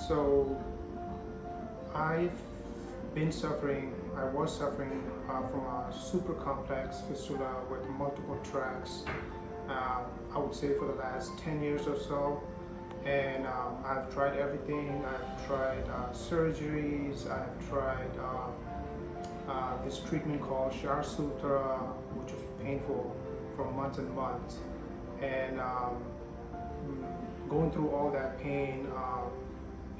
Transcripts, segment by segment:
So I've been suffering, I was suffering from a super complex fistula with multiple tracts, I would say for the last 10 years or so. And I've tried everything. I've tried surgeries, I've tried this treatment called Shar Sutra, which was painful for months and months. And going through all that pain,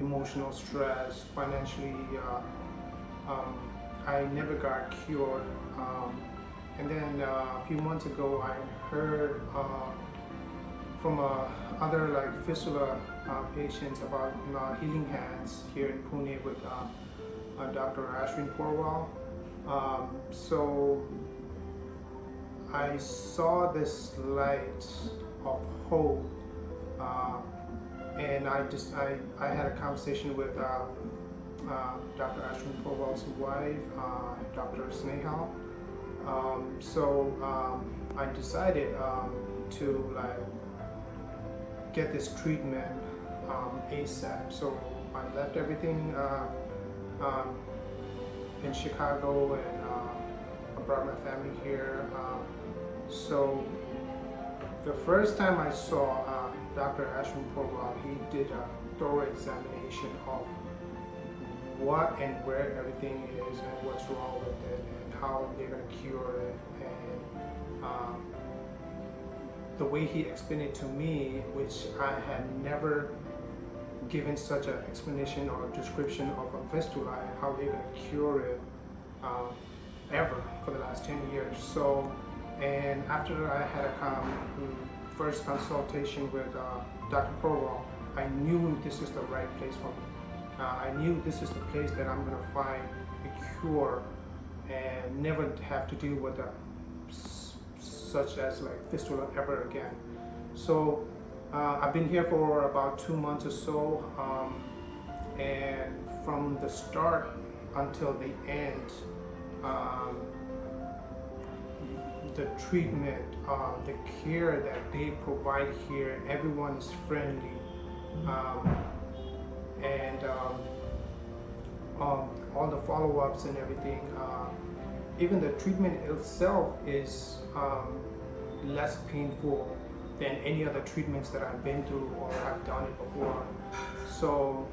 emotional stress, financially, I never got cured. And then a few months ago, I heard from other like fistula patients about healing hands here in Pune with Dr.Ashwin Porwal. So I saw this light of hope, and I had a conversation with Dr. Ashwin Porwal's wife, Dr. Snehal. So I decided to get this treatment ASAP. So I left everything in Chicago, and I brought my family here. So the first time I saw Dr. Ashwin Porwal, he did a thorough examination of what and where everything is and what's wrong with it and how they're going to cure it. And the way he explained it to me, which I had never given such an explanation or description of a fistula and how they're going to cure it ever for the last 10 years. So, and after I had a first consultation with Dr. Porwal, I knew this is the right place for me. I knew this is the place that I'm going to find a cure and never have to deal with such as like fistula ever again. So I've been here for about 2 months or so, and from the start until the end, the treatment, the care that they provide here, everyone is friendly, and all the follow-ups and everything. Even the treatment itself is less painful than any other treatments that I've been through or have done it before. So,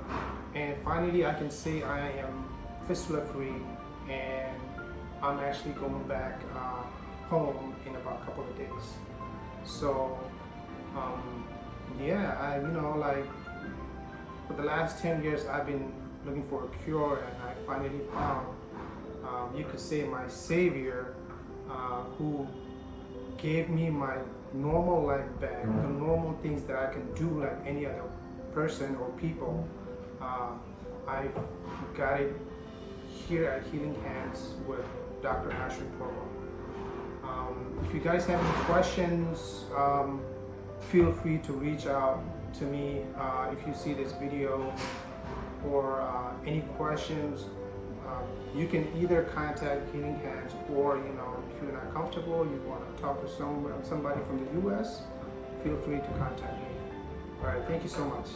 and finally I can say I am fistula free, and I'm actually going back home in about a couple of days. So yeah, like for the last 10 years I've been looking for a cure, and I finally found, you could say, my savior, who gave me my normal life back, the normal things that I can do like any other person or people. I got it here at Healing Hands with Dr. Ashwin Porwal. If you guys have any questions, feel free to reach out to me if you see this video, or any questions. You can either contact Healing Hands, or if you're not comfortable, you want to talk to somebody from the US, feel free to contact me. All right, thank you so much.